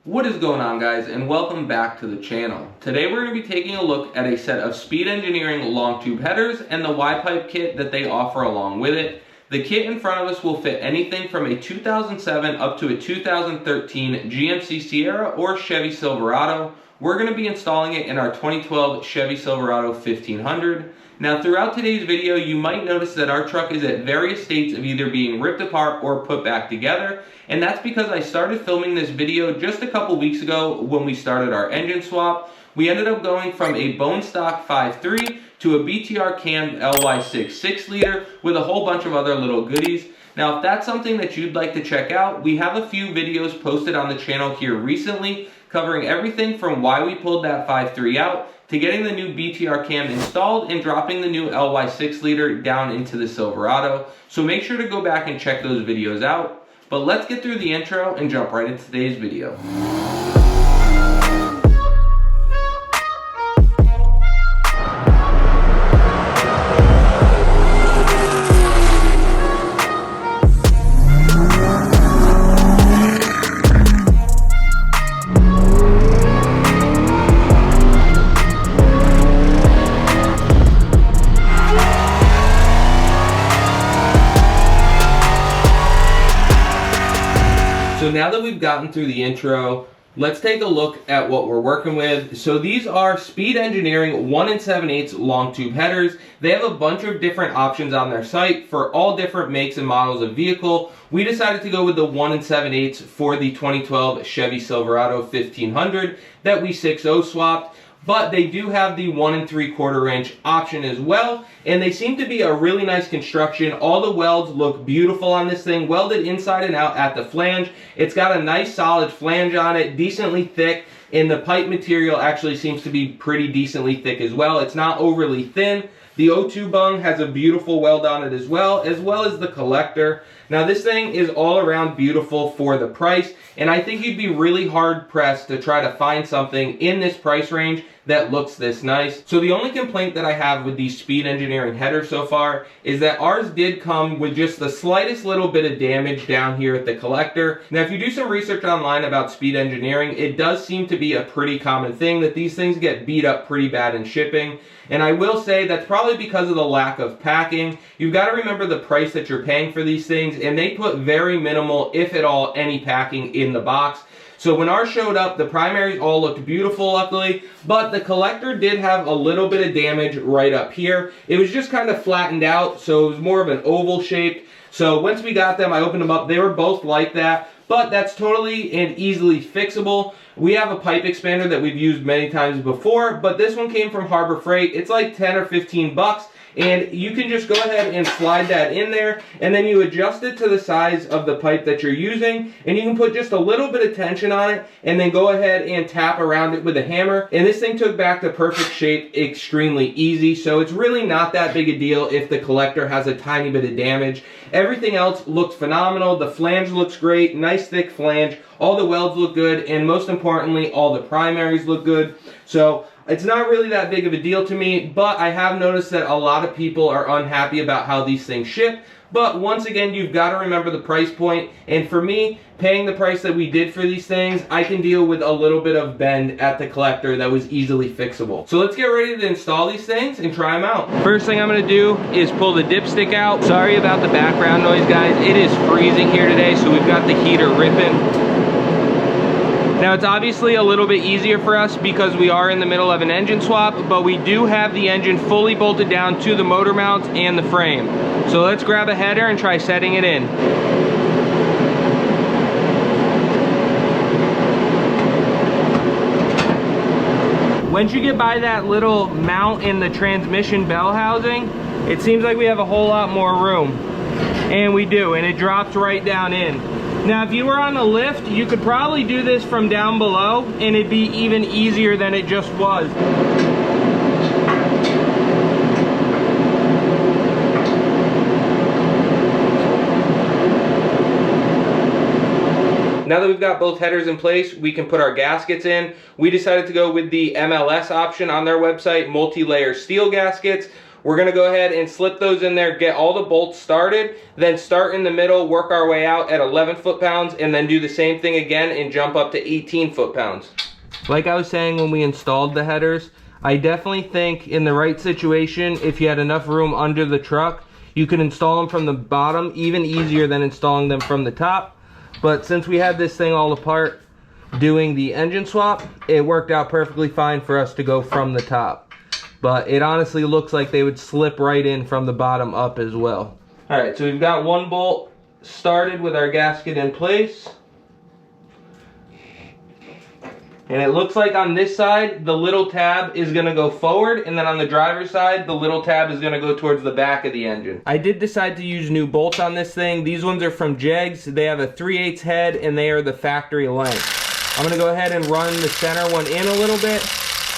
What is going on, guys, and welcome back to the channel. Today we're going to be taking a look at a set of Speed Engineering long tube headers and the Y-pipe kit that they offer along with it. The kit in front of us will fit anything from a 2007 up to a 2013 GMC Sierra or Chevy Silverado. We're going to be installing it in our 2012 Chevy Silverado 1500. Now, throughout today's video, you might notice that our truck is at various states of either being ripped apart or put back together, and that's because I started filming this video just a couple weeks ago when we started our engine swap. We ended up going from a bone stock 5.3 to a BTR cammed LY6 6-liter with a whole bunch of other little goodies. Now, if that's something that you'd like to check out, we have a few videos posted on the channel here recently covering everything from why we pulled that 5.3 out to getting the new BTR cam installed and dropping the new LY6 liter down into the Silverado. So make sure to go back and check those videos out. But let's get through the intro and jump right into today's video. So now that we've gotten through the intro, let's take a look at what we're working with. So these are Speed Engineering 1 7/8 long tube headers. They have a bunch of different options on their site for all different makes and models of vehicle. We decided to go with the 1 7/8 for the 2012 Chevy Silverado 1500 that we 6.0 swapped. But they do have the 1 3/4 inch option as well, and they seem to be a really nice construction. All the welds look beautiful on this thing, welded inside and out at the flange. It's got a nice solid flange on it, decently thick, and the pipe material actually seems to be pretty decently thick as well. It's not overly thin. The O2 bung has a beautiful weld on it as well as the collector. Now, this thing is all around beautiful for the price, and I think you'd be really hard pressed to try to find something in this price range that looks this nice. So the only complaint that I have with these Speed Engineering headers so far is that ours did come with just the slightest little bit of damage down here at the collector. Now, if you do some research online about Speed Engineering, it does seem to be a pretty common thing that these things get beat up pretty bad in shipping. And I will say that's probably because of the lack of packing. You've got to remember the price that you're paying for these things, and they put very minimal, if at all, any packing in the box. So when ours showed up, the primaries all looked beautiful, luckily, but the collector did have a little bit of damage right up here. It was just kind of flattened out, so it was more of an oval shaped. So once we got them, I opened them up. They were both like that, but that's totally and easily fixable. We have a pipe expander that we've used many times before, but this one came from Harbor Freight. It's like 10 or 15 bucks. And you can just go ahead and slide that in there, and then you adjust it to the size of the pipe that you're using, and you can put just a little bit of tension on it, and then go ahead and tap around it with a hammer, and this thing took back to perfect shape extremely easy. So it's really not that big a deal if the collector has a tiny bit of damage. Everything else looks phenomenal. The flange looks great, nice thick flange. All the welds look good, and most importantly, all the primaries look good. So it's not really that big of a deal to me, but I have noticed that a lot of people are unhappy about how these things ship. But once again, you've got to remember the price point. And for me, paying the price that we did for these things, I can deal with a little bit of bend at the collector that was easily fixable. So let's get ready to install these things and try them out. First thing I'm going to do is pull the dipstick out. Sorry about the background noise, guys. It is freezing here today, so we've got the heater ripping. Now, it's obviously a little bit easier for us because we are in the middle of an engine swap, but we do have the engine fully bolted down to the motor mounts and the frame. So let's grab a header and try setting it in. Once you get by that little mount in the transmission bell housing, it seems like we have a whole lot more room. And we do, and it drops right down in. Now, if you were on a lift, you could probably do this from down below, and it'd be even easier than it just was. Now that we've got both headers in place, we can put our gaskets in. We decided to go with the MLS option on their website, multi-layer steel gaskets. We're gonna go ahead and slip those in there, get all the bolts started, then start in the middle, work our way out at 11 foot-pounds, and then do the same thing again and jump up to 18 foot-pounds. Like I was saying when we installed the headers, I definitely think in the right situation, if you had enough room under the truck, you could install them from the bottom even easier than installing them from the top. But since we had this thing all apart doing the engine swap, it worked out perfectly fine for us to go from the top. But it honestly looks like they would slip right in from the bottom up as well. All right, so we've got one bolt started with our gasket in place. And it looks like on this side, the little tab is gonna go forward, and then on the driver's side, the little tab is gonna go towards the back of the engine. I did decide to use new bolts on this thing. These ones are from Jegs. They have a 3/8 head, and they are the factory length. I'm gonna go ahead and run the center one in a little bit,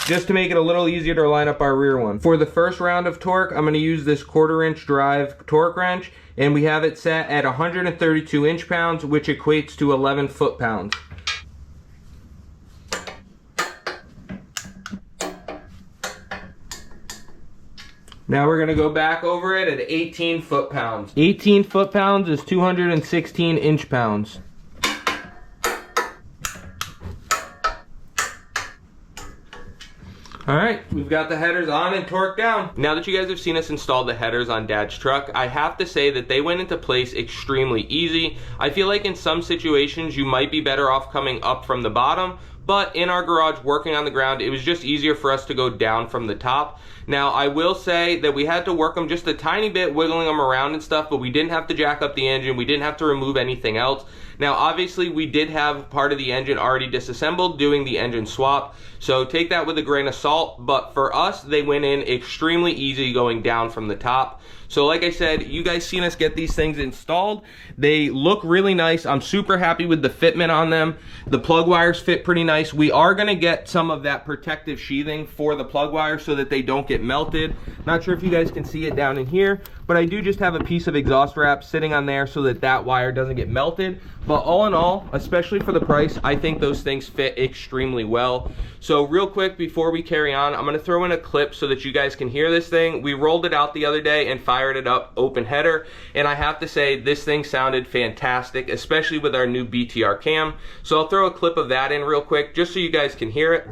just to make it a little easier to line up our rear one. For the first round of torque, I'm gonna use this 1/4 inch drive torque wrench, and we have it set at 132 inch-pounds, which equates to 11 foot-pounds. Now we're gonna go back over it at 18 foot-pounds. 18 foot-pounds is 216 inch-pounds. All right, we've got the headers on and torqued down. Now that you guys have seen us install the headers on Dad's truck, I have to say that they went into place extremely easy. I feel like in some situations you might be better off coming up from the bottom, but in our garage working on the ground, it was just easier for us to go down from the top. Now, I will say that we had to work them just a tiny bit, wiggling them around and stuff, but we didn't have to jack up the engine. We didn't have to remove anything else. Now, obviously, we did have part of the engine already disassembled doing the engine swap, so take that with a grain of salt, but for us, they went in extremely easy going down from the top. So like I said, you guys seen us get these things installed. They look really nice. I'm super happy with the fitment on them. The plug wires fit pretty nice. We are gonna get some of that protective sheathing for the plug wires so that they don't get melted. Not sure if you guys can see it down in here, but I do just have a piece of exhaust wrap sitting on there so that that wire doesn't get melted. But all in all, especially for the price, I think those things fit extremely well. So real quick before we carry on, I'm gonna throw in a clip so that you guys can hear this thing. We rolled it out the other day and fired it up open header, and I have to say this thing sounded fantastic, especially with our new BTR cam. So I'll throw a clip of that in real quick just so you guys can hear it.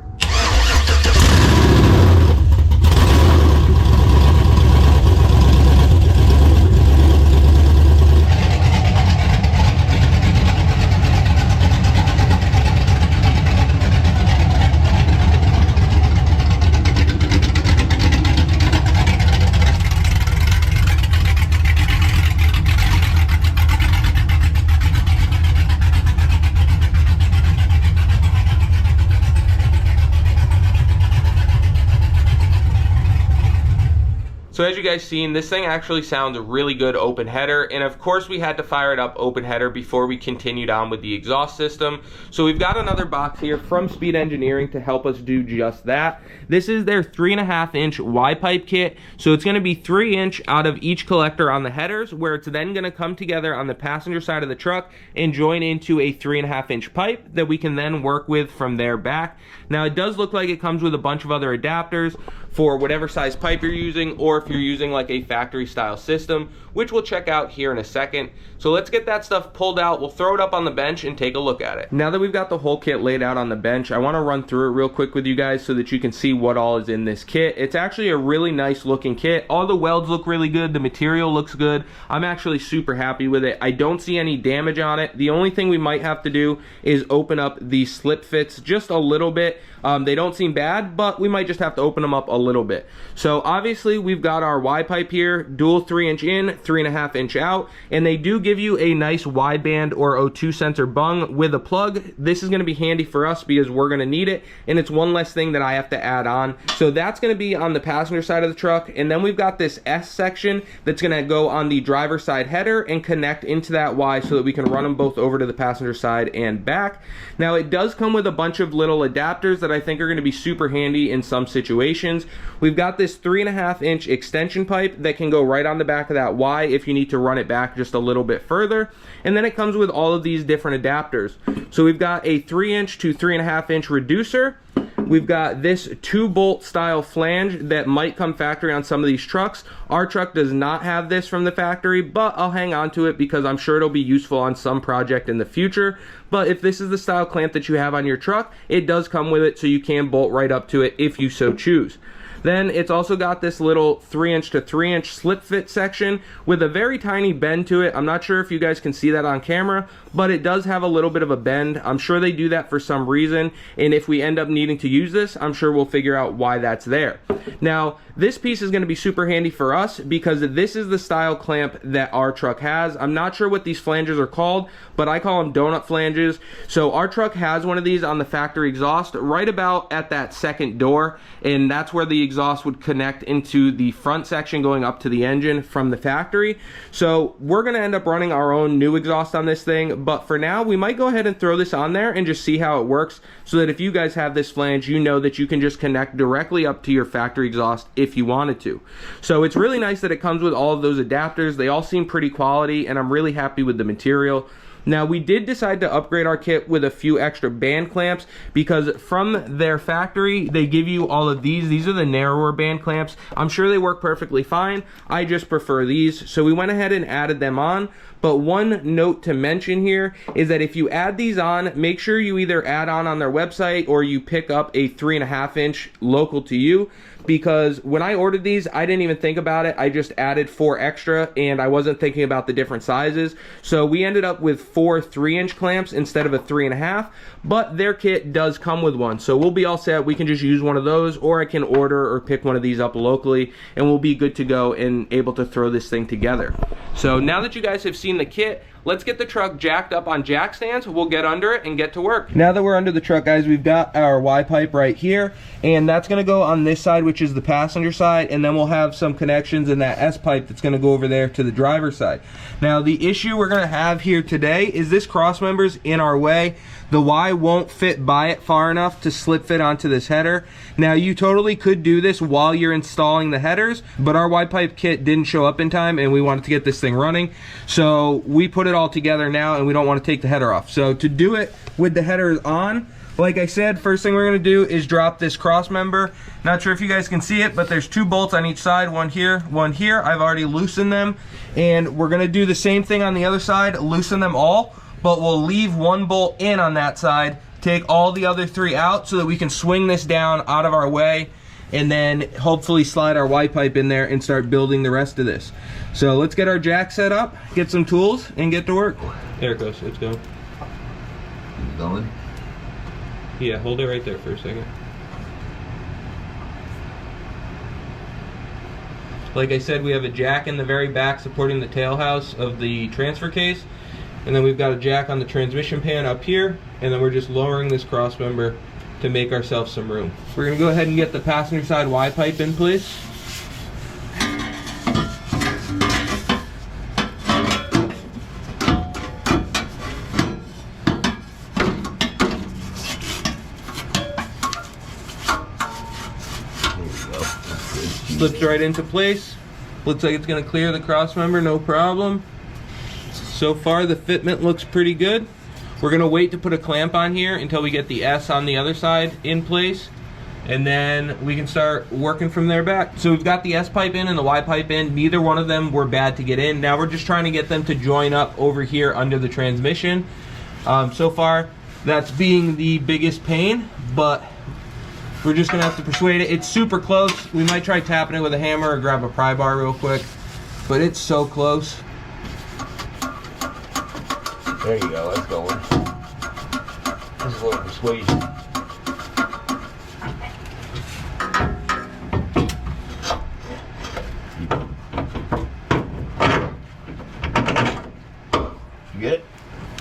So as you guys seen, this thing actually sounds really good open header, and of course we had to fire it up open header before we continued on with the exhaust system. So we've got another box here from Speed Engineering to help us do just that. This is their 3.5 inch Y-pipe kit. So it's gonna be 3 inch out of each collector on the headers, where it's then gonna come together on the passenger side of the truck and join into a 3.5 inch pipe that we can then work with from there back. Now it does look like it comes with a bunch of other adapters for whatever size pipe you're using, or if you're using like a factory style system, which we'll check out here in a second. So let's get that stuff pulled out. We'll throw it up on the bench and take a look at it. Now that we've got the whole kit laid out on the bench, I wanna run through it real quick with you guys so that you can see what all is in this kit. It's actually a really nice looking kit. All the welds look really good. The material looks good. I'm actually super happy with it. I don't see any damage on it. The only thing we might have to do is open up the slip fits just a little bit. They don't seem bad, but we might just have to open them up a little bit. So obviously we've got our Y-pipe here, dual 3 inch in, 3.5 inch out, and they do give you a nice wideband or O2 sensor bung with a plug. This is gonna be handy for us because we're gonna need it, and it's one less thing that I have to add on. So that's gonna be on the passenger side of the truck, and then we've got this S section that's gonna go on the driver's side header and connect into that Y so that we can run them both over to the passenger side and back. Now it does come with a bunch of little adapters that I think are gonna be super handy in some situations. We've got this 3.5 inch extension pipe that can go right on the back of that Y if you need to run it back just a little bit further. And then it comes with all of these different adapters. So we've got a 3 inch to 3.5 inch reducer. we've got this 2-bolt style flange that might come factory on some of these trucks. Our truck does not have this from the factory, but I'll hang on to it because I'm sure it'll be useful on some project in the future. But if this is the style clamp that you have on your truck, it does come with it, so you can bolt right up to it if you so choose. Then it's also got this little 3-inch to 3-inch slip fit section with a very tiny bend to it. I'm not sure if you guys can see that on camera, but it does have a little bit of a bend. I'm sure they do that for some reason, and if we end up needing to use this, I'm sure we'll figure out why that's there. Now, this piece is going to be super handy for us because this is the style clamp that our truck has. I'm not sure what these flanges are called, but I call them donut flanges. So our truck has one of these on the factory exhaust right about at that second door, and that's where the exhaust would connect into the front section going up to the engine from the factory. So we're going to end up running our own new exhaust on this thing, but for now we might go ahead and throw this on there and just see how it works, so that if you guys have this flange, you know that you can just connect directly up to your factory exhaust if you wanted to. So it's really nice that it comes with all of those adapters. They all seem pretty quality, and I'm really happy with the material. Now, we did decide to upgrade our kit with a few extra band clamps because from their factory, they give you all of these. These are the narrower band clamps. I'm sure they work perfectly fine. I just prefer these. So we went ahead and added them on. But one note to mention here is that if you add these on, make sure you either add on their website or you pick up a 3.5-inch local to you, because when I ordered these, I didn't even think about it. I just added 4 extra and I wasn't thinking about the different sizes. So we ended up with 4 3-inch clamps instead of a 3.5, but their kit does come with one. So we'll be all set. We can just use one of those, or I can order or pick one of these up locally, and we'll be good to go and able to throw this thing together. So now that you guys have seen the kit, let's get the truck jacked up on jack stands. We'll get under it and get to work. Now that we're under the truck, guys, we've got our Y pipe right here, and that's gonna go on this side, which is the passenger side, and then we'll have some connections in that S pipe that's gonna go over there to the driver's side. Now, the issue we're gonna have here today is this cross member's in our way. The Y won't fit by it far enough to slip fit onto this header. Now, you totally could do this while you're installing the headers, but our Y pipe kit didn't show up in time and we wanted to get this thing running. So we put it all together now, and we don't want to take the header off. So to do it with the headers on, like I said, first thing we're gonna do is drop this cross member. Not sure if you guys can see it, but there's 2 bolts on each side, one here, one here. I've already loosened them, and we're gonna do the same thing on the other side, loosen them all, but we'll leave 1 bolt in on that side, take all the other 3 out so that we can swing this down out of our way, and then hopefully slide our Y pipe in there and start building the rest of this. So let's get our jack set up, get some tools, and get to work. There it goes, it's going. Going? Yeah, hold it right there for a second. Like I said, we have a jack in the very back supporting the tail house of the transfer case, and then we've got a jack on the transmission pan up here, and then we're just lowering this cross member to make ourselves some room. We're gonna go ahead and get the passenger side Y pipe in place. Slips right into place. Looks like it's gonna clear the cross member, no problem. So far the fitment looks pretty good. We're gonna wait to put a clamp on here until we get the S on the other side in place, and then we can start working from there back. So we've got the S pipe in and the Y pipe in. Neither one of them were bad to get in. Now we're just trying to get them to join up over here under the transmission. So far that's being the biggest pain, but we're just gonna have to persuade it. It's super close. We might try tapping it with a hammer or grab a pry bar real quick, but it's so close. There you go, that's going. This is a little persuasion. You get it?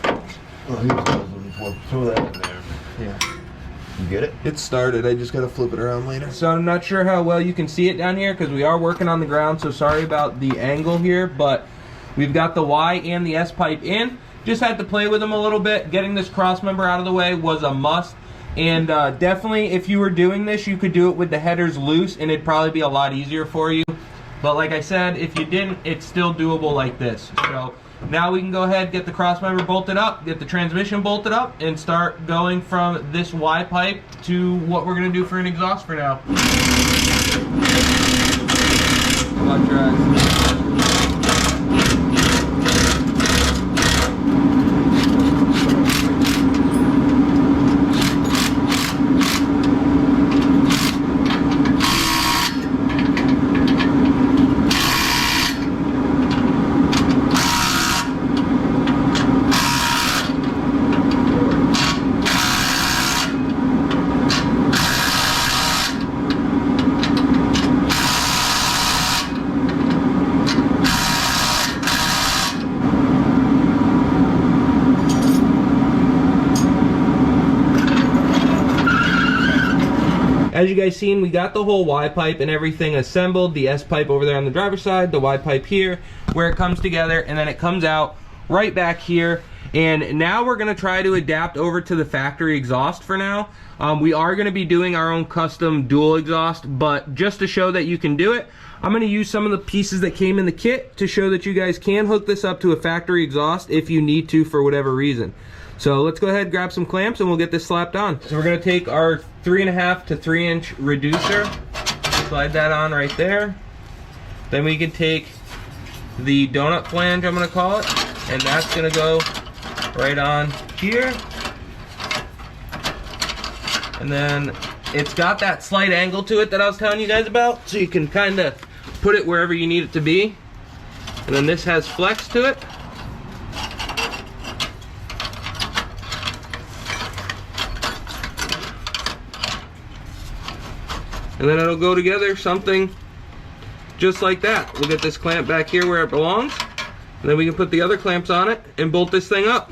Oh, here's what I was looking for. Throw that in there. Yeah. You get it? It started, I just gotta flip it around later. So I'm not sure how well you can see it down here because we are working on the ground, so sorry about the angle here, but we've got the Y and the S pipe in. Just had to play with them a little bit. Getting this cross member out of the way was a must. And definitely, if you were doing this, you could do it with the headers loose, and it'd probably be a lot easier for you. But like I said, if you didn't, it's still doable like this. So Now we can go ahead, get the cross member bolted up, get the transmission bolted up, and start going from this Y pipe to what we're gonna do for an exhaust for now. Watch your eyes. As you guys seen, we got the whole Y pipe and everything assembled. The S pipe over there on the driver's side, the Y pipe here, where it comes together, and then it comes out right back here. And now we're gonna try to adapt over to the factory exhaust for now. We are gonna be doing our own custom dual exhaust, but just to show that you can do it, I'm gonna use some of the pieces that came in the kit to show that you guys can hook this up to a factory exhaust if you need to for whatever reason. So let's go ahead, grab some clamps, and we'll get this slapped on. So we're gonna take our 3.5 to 3 inch reducer, slide that on right there. Then we can take the donut flange, I'm gonna call it, and that's gonna go right on here. And then it's got that slight angle to it that I was telling you guys about, so you can kind of put it wherever you need it to be. And then this has flex to it. And then it'll go together something just like that. We'll get this clamp back here where it belongs, and then we can put the other clamps on it and bolt this thing up.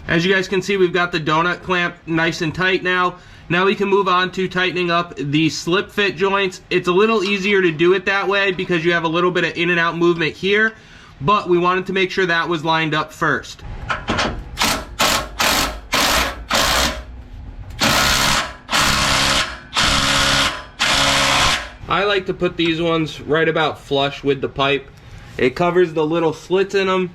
As you guys can see, we've got the donut clamp nice and tight now. Now we can move on to tightening up the slip fit joints. It's a little easier to do it that way because you have a little bit of in and out movement here, but we wanted to make sure that was lined up first. I like to put these ones right about flush with the pipe. It covers the little slits in them,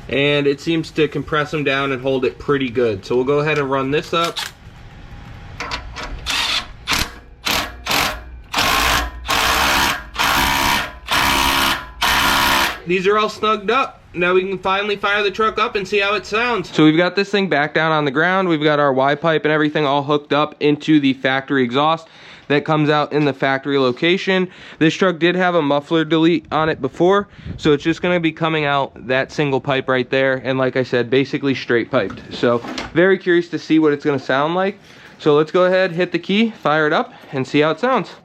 and it seems to compress them down and hold it pretty good. So we'll go ahead and run this up. These are all snugged up. Now we can finally fire the truck up and see how it sounds. So we've got this thing back down on the ground. We've got our Y pipe and everything all hooked up into the factory exhaust that comes out in the factory location. This truck did have a muffler delete on it before, so it's just gonna be coming out that single pipe right there, and like I said, basically straight piped. So very curious to see what it's gonna sound like. So let's go ahead, hit the key, fire it up, and see how it sounds.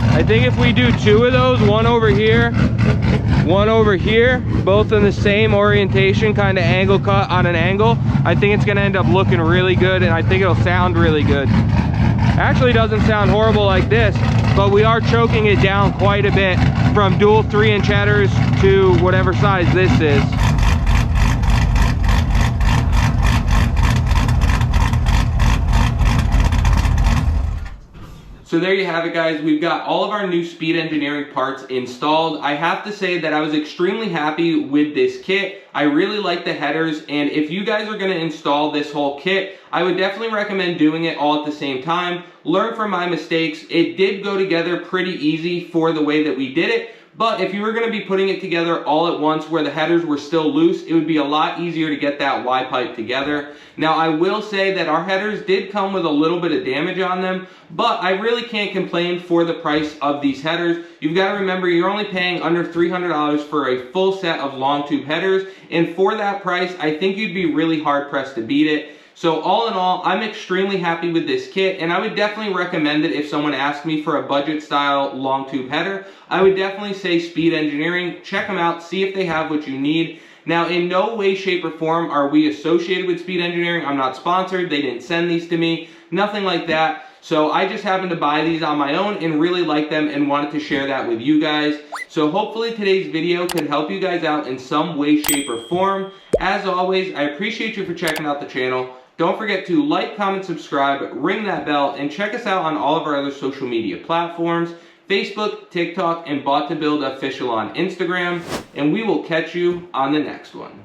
I think if we do two of those, one over here, both in the same orientation, kind of angle cut on an angle, I think it's gonna end up looking really good, and I think it'll sound really good. Actually doesn't sound horrible like this, but we are choking it down quite a bit from dual 3-inch headers to whatever size this is. So there you have it, guys. We've got all of our new Speed Engineering parts installed. I have to say that I was extremely happy with this kit. I really like the headers, and if you guys are gonna install this whole kit, I would definitely recommend doing it all at the same time. Learn from my mistakes. It did go together pretty easy for the way that we did it, But if you were going to be putting it together all at once where the headers were still loose, it would be a lot easier to get that Y pipe together. Now I will say that our headers did come with a little bit of damage on them, but I really can't complain for the price of these headers. You've got to remember you're only paying under $300 for a full set of long tube headers, and for that price I think you'd be really hard pressed to beat it. So all in all, I'm extremely happy with this kit, and I would definitely recommend it if someone asked me for a budget style long tube header. I would definitely say Speed Engineering. Check them out, see if they have what you need. Now, in no way, shape, or form are we associated with Speed Engineering. I'm not sponsored. They didn't send these to me. Nothing like that. So I just happened to buy these on my own and really like them and wanted to share that with you guys. So hopefully today's video could help you guys out in some way, shape, or form. As always, I appreciate you for checking out the channel. Don't forget to like, comment, subscribe, ring that bell, and check us out on all of our other social media platforms, Facebook, TikTok, and Bought to Build Official on Instagram. And we will catch you on the next one.